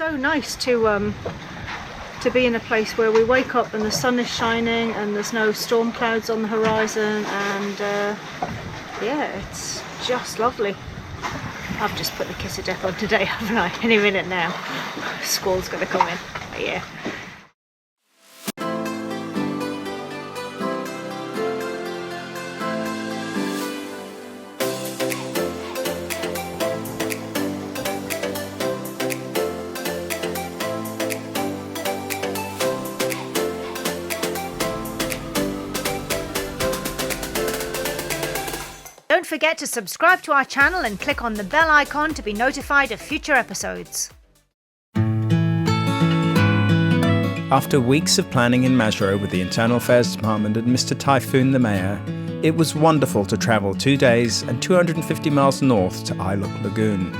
so nice to be in a place where we wake up and the sun is shining and there's no storm clouds on the horizon, and yeah, it's just lovely. I've just put the kiss of death on today, haven't I? Any minute now. Squall's gonna come in. But yeah. Don't forget to subscribe to our channel and click on the bell icon to be notified of future episodes. After weeks of planning in Maseru with the Internal Affairs Department and Mr. Typhoon, the Mayor, it was wonderful to travel 2 days and 250 miles north to Ailuk Lagoon.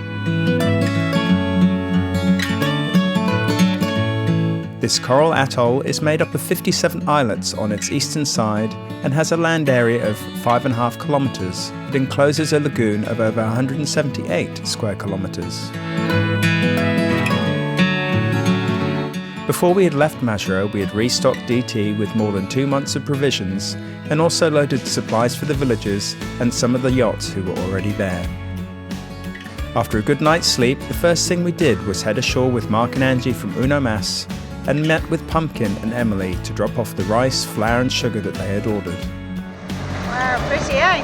This coral atoll is made up of 57 islets on its eastern side and has a land area of 5.5 kilometres. It encloses a lagoon of over 178 square kilometres. Before we had left Maseru, we had restocked DT with more than 2 months of provisions and also loaded supplies for the villagers and some of the yachts who were already there. After a good night's sleep, the first thing we did was head ashore with Mark and Angie from Uno Mas and met with Pumpkin and Emily to drop off the rice, flour and sugar that they had ordered. Wow, pretty, eh?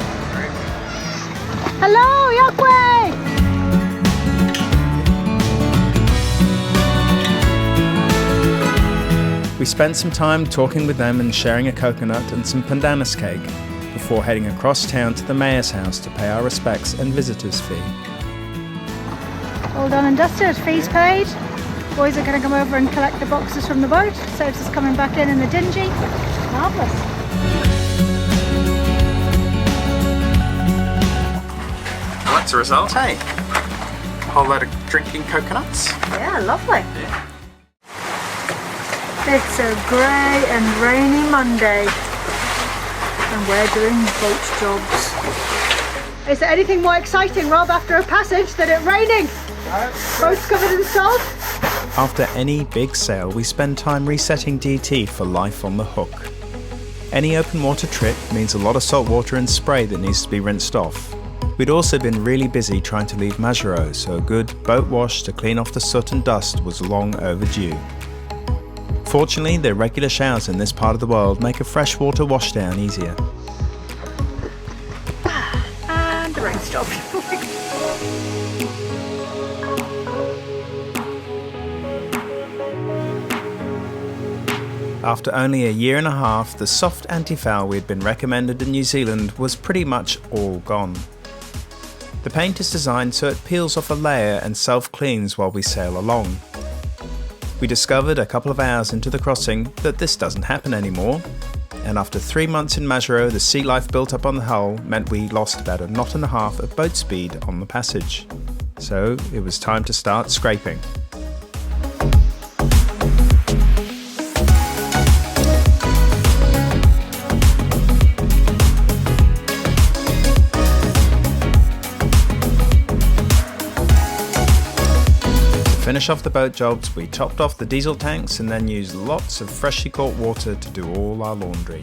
Hello, Yahweh! We spent some time talking with them and sharing a coconut and some pandanus cake before heading across town to the Mayor's house to pay our respects and visitors fee. All done and dusted, fees paid. Boys are going to come over and collect the boxes from the boat. Saves us coming back in the dingy. Marvellous. Well, that's the result, hey? A whole load of drinking coconuts. Yeah, lovely. Yeah. It's a grey and rainy Monday and we're doing boat jobs. Is there anything more exciting, Rob, after a passage than it raining? Boats covered in salt? After any big sail, we spend time resetting DT for life on the hook. Any open water trip means a lot of salt water and spray that needs to be rinsed off. We'd also been really busy trying to leave Maseru, so a good boat wash to clean off the soot and dust was long overdue. Fortunately, the regular showers in this part of the world make a freshwater washdown easier. And the rain stopped. After only a year and a half, the soft anti-foul we had been recommended in New Zealand was pretty much all gone. The paint is designed so it peels off a layer and self-cleans while we sail along. We discovered a couple of hours into the crossing that this doesn't happen anymore, and after 3 months in Maseru, the sea life built up on the hull meant we lost about a knot and a half of boat speed on the passage. So it was time to start scraping. To finish off the boat jobs, we topped off the diesel tanks and then used lots of freshly caught water to do all our laundry.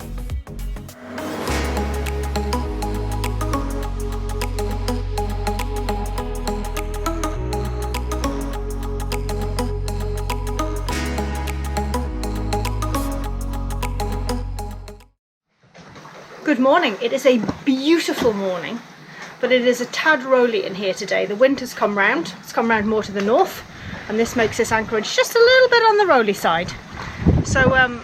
Good morning. It is a beautiful morning, but it is a tad rolly in here today. The wind has come round. It's come round more to the north, and this makes this Anchorage just a little bit on the rolly side. So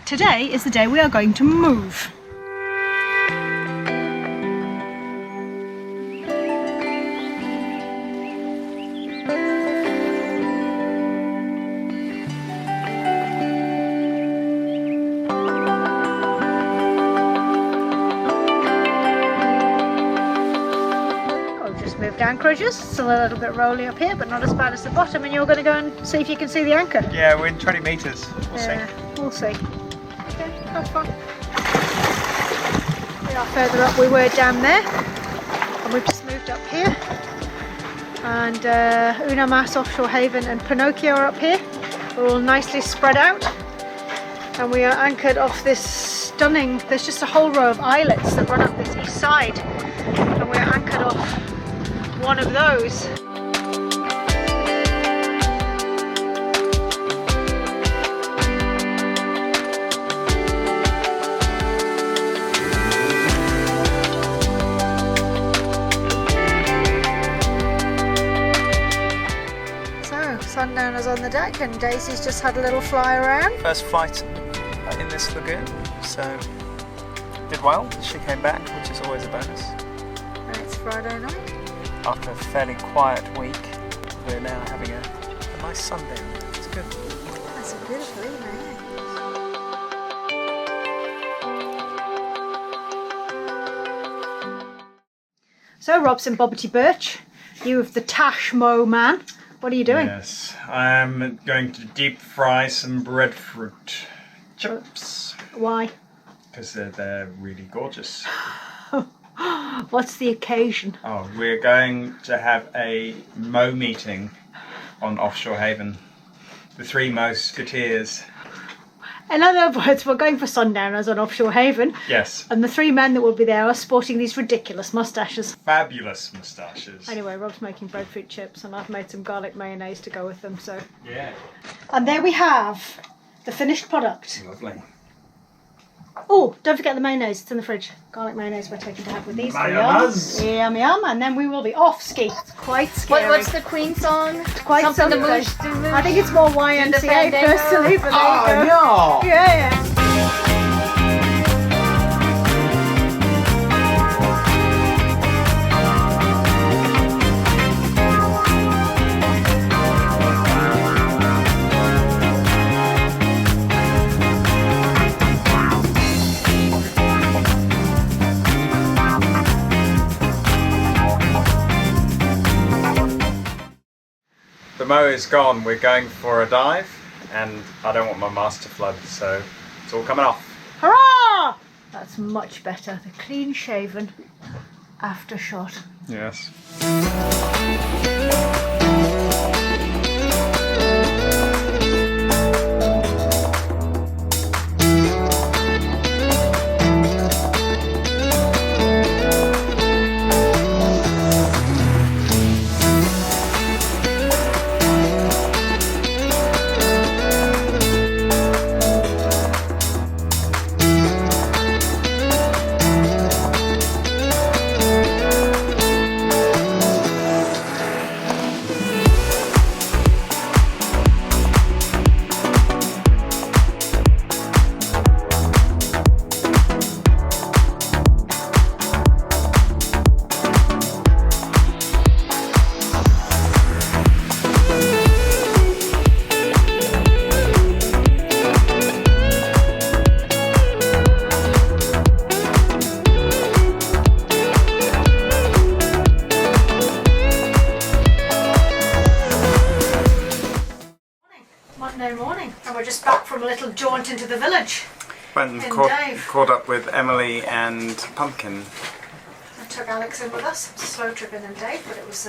today is the day we are going to move. Anchorages, still a little bit rolly up here, but not as bad as the bottom, and you're going to go and see if you can see the anchor. Yeah, we're in 20 metres. We'll see. We'll see. Okay, that's fine. We are further up, we were down there, and we've just moved up here. And Una Mas, Offshore Haven and Pinocchio are up here. We're all nicely spread out. And we are anchored off this stunning, there's just a whole row of islets that run up this east side. And we're anchored off one of those. Sundowners on the deck, and Daisy's just had a little fly around. First flight in this lagoon, so did well. She came back, which is always a bonus. And it's Friday night. After a fairly quiet week, we're now having a nice sundown. It's good. That's a beautiful evening. So Robson Bobbity Birch, you of the Tashmo man. What are you doing? Yes, I'm going to deep fry some breadfruit chips. Why? Because they're really gorgeous. What's the occasion? Oh, we're going to have a Mo meeting on Offshore Haven. The 3 Musketeers. In other words, we're going for Sundowners on Offshore Haven. Yes. And the 3 men that will be there are sporting these ridiculous moustaches. Fabulous moustaches. Anyway, Rob's making breadfruit chips and I've made some garlic mayonnaise to go with them, so... Yeah. And there we have the finished product. Lovely. Oh, don't forget the mayonnaise, it's in the fridge. Garlic mayonnaise we're taking to have with these. Mayonnaise. Yum, yum, and then we will be off ski. It's quite scary. What's the Queen song? Quite something something. to move. I think it's more YMCA personally, but Oh, there you go. no! Yeah. The Mo is gone, we're going for a dive, and I don't want my mast to flood, so it's all coming off. Hurrah! That's much better. The clean shaven after shot. Yes. Monday morning, and we're just back from a little jaunt into the village. Went and In Dave. caught up with Emily and Pumpkin. I took Alex in with us. It's a slow trip in Dave, but it was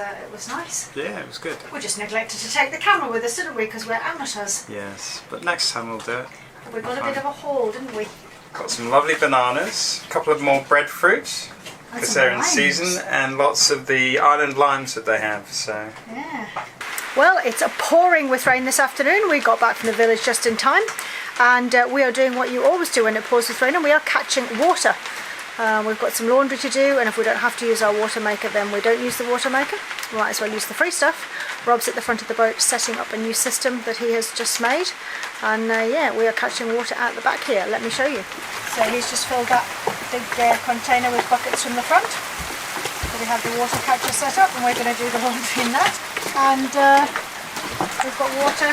nice. Yeah, it was good. We just neglected to take the camera with us, didn't we? Because we're amateurs. Yes, but next time we'll do it. We got a bit of a haul, didn't we? Got some lovely bananas, a couple of more breadfruit, because some they're in limes. season, and lots of the island limes that they have, so... Yeah. Well, it's a pouring with rain this afternoon. We got back from the village just in time, and we are doing what you always do when it pours with rain, and we are catching water. We've got some laundry to do, and if we don't have to use our water maker, then we don't use the water maker. We might as well use the free stuff. Rob's at the front of the boat setting up a new system that he has just made, and yeah, we are catching water at the back here. Let me show you. So he's just filled that big container with buckets from the front. So we have the water catcher set up, and we're going to do the laundry in that. And we've got water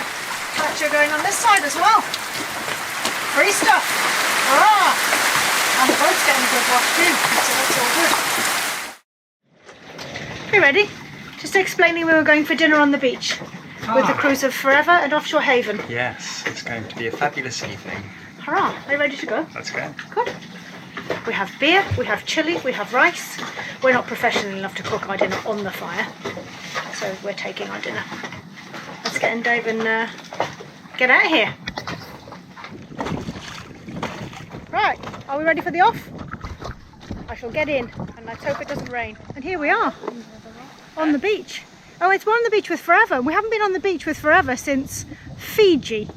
catcher going on this side as well. Free stuff. Hurrah! And the boat's getting a good wash too, so that's all good. You ready? Just explaining we were going for dinner on the beach with the crews of Forever and Offshore Haven. Yes, it's going to be a fabulous evening. Hurrah! Are you ready to go? Let's go. Good. We have beer, we have chilli, we have rice. We're not professional enough to cook our dinner on the fire. So so we're taking our dinner. Let's get in, Dave, and get out of here. Right, are we ready for the off? I shall get in, and let's hope it doesn't rain. And here we are, on the beach. Oh, we're on the beach with Forever. We haven't been on the beach with Forever since Fiji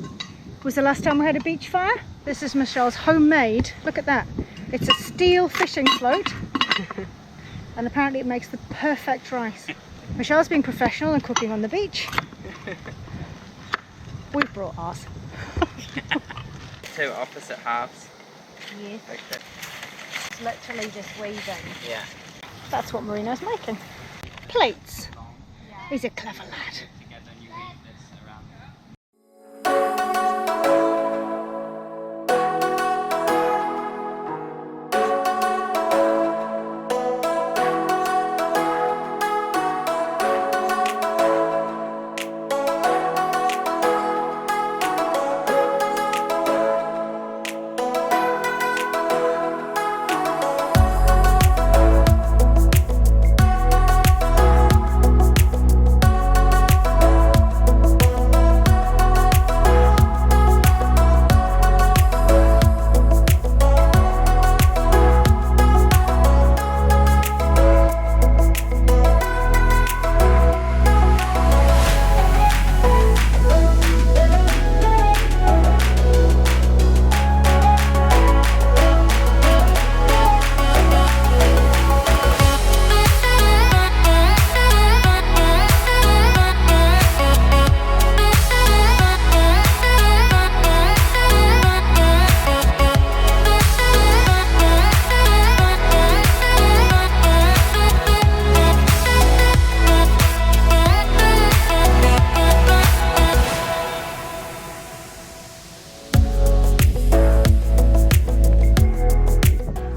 was the last time we had a beach fire. This is Michelle's homemade, look at that. It's a steel fishing float, and apparently it makes the perfect rice. Michelle's being professional and cooking on the beach. We've brought ours. Two opposite halves. Yeah. Like that. It's literally just weaving. Yeah. That's what Marino's making. Plates. He's a clever lad.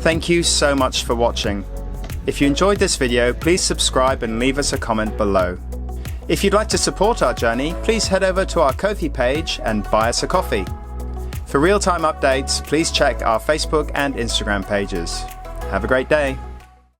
Thank you so much for watching. If you enjoyed this video, please subscribe and leave us a comment below. If you'd like to support our journey, please head over to our Ko-fi page and buy us a coffee. For real-time updates, please check our Facebook and Instagram pages. Have a great day.